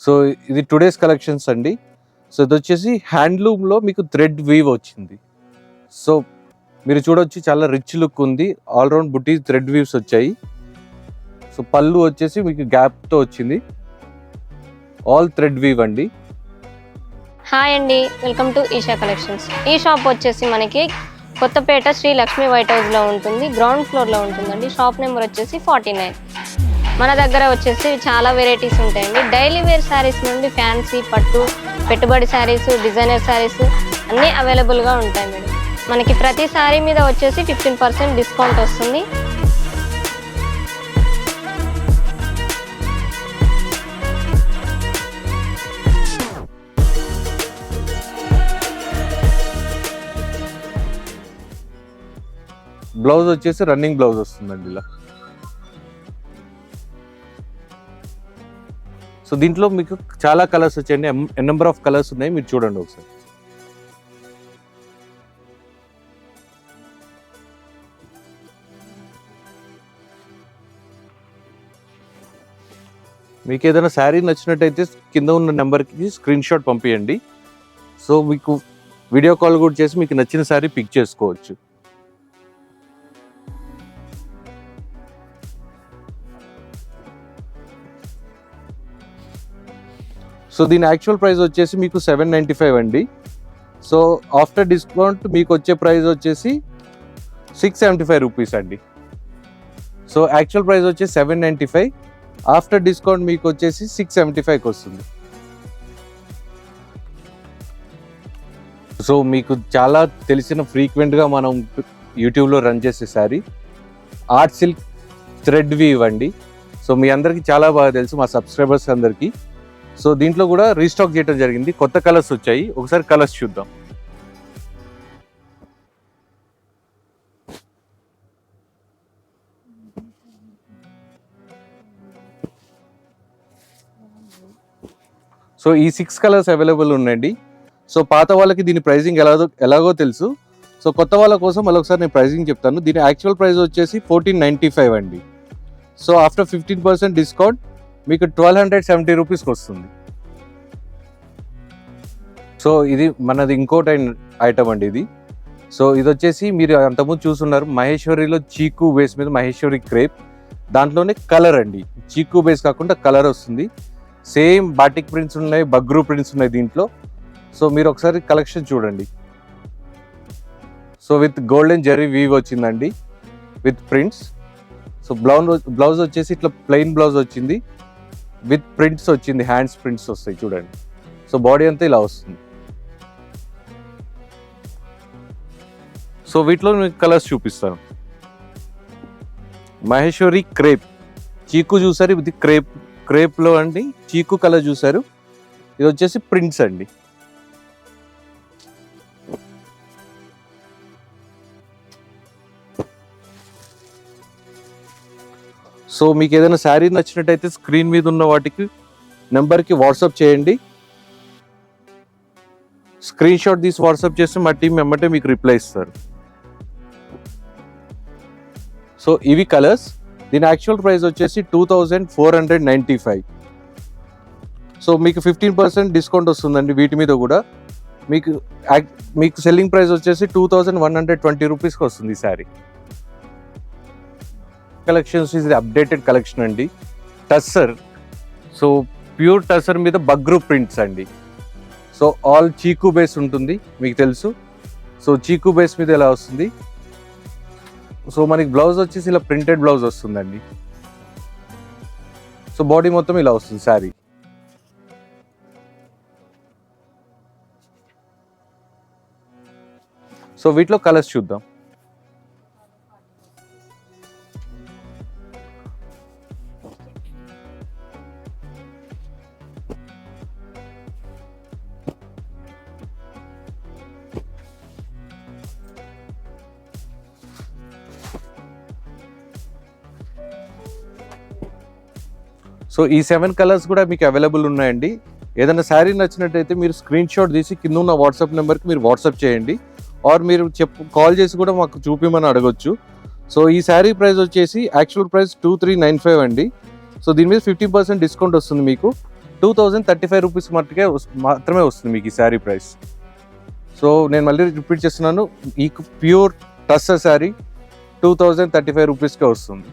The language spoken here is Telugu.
సో ఇది టుడేస్ కలెక్షన్స్ అండి. సో ఇదొచ్చేసి హ్యాండ్లూమ్‌లో మీకు థ్రెడ్ వీవ్ వచ్చింది. సో మీరు చూడొచ్చు చాలా రిచ్ లుక్ ఉంది. ఆల్ రౌండ్ బుటీ థ్రెడ్ వీవ్స్ వచ్చాయి. సో పళ్ళు వచ్చేసి మీకు గ్యాప్‌తో వచ్చింది. ఆల్ థ్రెడ్ వీవ్ అండి. హాయ్ అండి, వెల్కమ్ టు ఈషా కలెక్షన్స్. ఈ షాప్ వచ్చేసి మనకి కొత్తపేట శ్రీ లక్ష్మీ వైట్ హౌస్లో ఉంటుంది. గ్రౌండ్ ఫ్లోర్లో ఉంటుందండి. షాప్ నెంబర్ వచ్చేసి 49. మన దగ్గర వచ్చేసి చాలా వెరైటీస్ ఉంటాయండి. డైలీ వేర్ శారీస్ నుండి ఫ్యాన్సీ, పట్టు, పెట్టుబడి శారీస్, డిజైనర్ శారీస్ అన్నీ అవైలబుల్గా ఉంటాయి మేడం. మనకి ప్రతి శారీ మీద వచ్చేసి 15% డిస్కౌంట్ వస్తుంది. బ్లౌజ్ వచ్చేసి రన్నింగ్ బ్లౌజ్ వస్తుందండి ఇలా. సో దీంట్లో మీకు చాలా కలర్స్ వచ్చాయండి. నెంబర్ ఆఫ్ కలర్స్ ఉన్నాయి, మీరు చూడండి ఒకసారి. మీకు ఏదైనా శారీ నచ్చినట్టయితే కింద ఉన్న నెంబర్కి స్క్రీన్ షాట్ పంపించండి. సో మీకు వీడియో కాల్ కూడా చేసి మీకు నచ్చిన శారీ పిక్ చేసుకోవచ్చు. సో దీని యాక్చువల్ ప్రైస్ వచ్చేసి మీకు 795 అండి. సో ఆఫ్టర్ డిస్కౌంట్ మీకు వచ్చే ప్రైస్ వచ్చేసి 675 రూపీస్ అండి. సో యాక్చువల్ ప్రైస్ వచ్చేసి 795, ఆఫ్టర్ డిస్కౌంట్ మీకు వచ్చేసి 675కి వస్తుంది. సో మీకు చాలా తెలిసిన ఫ్రీక్వెంట్గా మనం యూట్యూబ్లో రన్ చేసే sari art silk thread weave అండి. సో మీ అందరికీ చాలా బాగా తెలుసు, మా సబ్స్క్రైబర్స్ అందరికీ. సో దీంట్లో కూడా రీస్టాక్ చేయడం జరిగింది. కొత్త కలర్స్ వచ్చాయి, ఒకసారి కలర్స్ చూద్దాం. సో ఈ 6 కలర్స్ అవైలబుల్ ఉన్నాయండి. సో పాత వాళ్ళకి దీని ప్రైజింగ్ ఎలాగో తెలుసు. సో కొత్త వాళ్ళ కోసం మళ్ళీ ఒకసారి నేను ప్రైజింగ్ చెప్తాను. దీని యాక్చువల్ ప్రైస్ వచ్చేసి 1495 అండి. సో ఆఫ్టర్ 15% డిస్కౌంట్ మీకు 1270 రూపీస్కి వస్తుంది. సో ఇది మనది ఇంకోటి ఐటమ్ అండి ఇది. సో ఇది వచ్చేసి మీరు అంతకుముందు చూస్తున్నారు మహేశ్వరిలో చీకు బేస్ మీద మహేశ్వరి క్రేప్, దాంట్లోనే కలర్ అండి. చీకు బేస్ కాకుండా కలర్ వస్తుంది. సేమ్ బాటిక్ ప్రింట్స్ ఉన్నాయి, బగ్రూ ప్రింట్స్ ఉన్నాయి దీంట్లో. సో మీరు ఒకసారి కలెక్షన్ చూడండి. So with golden zari weave వచ్చిందండి విత్ ప్రింట్స్. సో బ్లౌజ్ వచ్చేసి ఇట్లా ప్లెయిన్ బ్లౌజ్ వచ్చింది విత్ ప్రింట్స్ వచ్చింది, హ్యాండ్స్ ప్రింట్స్ వస్తాయి చూడండి. సో బాడీ అంతా ఇలా వస్తుంది. సో వీటిలో మీకు కలర్స్ చూపిస్తాను. మహేశ్వరి క్రేప్ చీకు చూసారు, ఇది క్రేప్లో అండి చీకు కలర్ చూసారు. ఇది వచ్చేసి ప్రింట్స్ అండి. సో మీకు ఏదైనా శారీ నచ్చినట్టయితే స్క్రీన్ మీద ఉన్న వాటికి నెంబర్కి వాట్సాప్ చేయండి. స్క్రీన్ షాట్ తీసి వాట్సాప్ చేస్తే మా టీం వెంబటే మీకు రిప్లై ఇస్తారు. సో ఇవి కలర్స్. దీని యాక్చువల్ ప్రైస్ వచ్చేసి 2495. సో మీకు 15% డిస్కౌంట్ వస్తుందండి వీటి మీద కూడా. మీకు సెల్లింగ్ ప్రైస్ వచ్చేసి 2120 రూపీస్కి వస్తుంది ఈ శారీ. కలెక్షన్స్ ఇది అప్డేటెడ్ కలెక్షన్ అండి. టస్సర్, సో ప్యూర్ టస్సర్ మీద బగ్రూ ప్రింట్స్ అండి. సో ఆల్ చీకు బేస్ ఉంటుంది మీకు తెలుసు. సో చీకు బేస్ మీద ఎలా వస్తుంది. సో మనకి బ్లౌజ్ వచ్చేసి ఇలా ప్రింటెడ్ బ్లౌజ్ వస్తుందండి. సో బాడీ మొత్తం ఇలా వస్తుంది శారీ. సో వీటిలో కలర్స్ చూద్దాం. సో ఈ 7 కలర్స్ కూడా మీకు అవైలబుల్ ఉన్నాయండి. ఏదైనా శారీ నచ్చినట్టయితే మీరు స్క్రీన్ షాట్ తీసి కింద ఉన్న వాట్సాప్ నెంబర్కి మీరు వాట్సాప్ చేయండి. ఆర్ మీరు కాల్ చేసి కూడా మాకు చూపిమని అడగొచ్చు. సో ఈ శారీ ప్రైస్ వచ్చేసి యాక్చువల్ ప్రైస్ 2395 అండి. సో దీని మీద 50% డిస్కౌంట్ వస్తుంది మీకు. 2035 రూపీస్ మాత్రమే వస్తుంది మీకు ఈ శారీ ప్రైస్. సో నేను మళ్ళీ రిపీట్ చేస్తున్నాను, మీకు ప్యూర్ టస్సర్ శారీ 2035 రూపీస్కే వస్తుంది.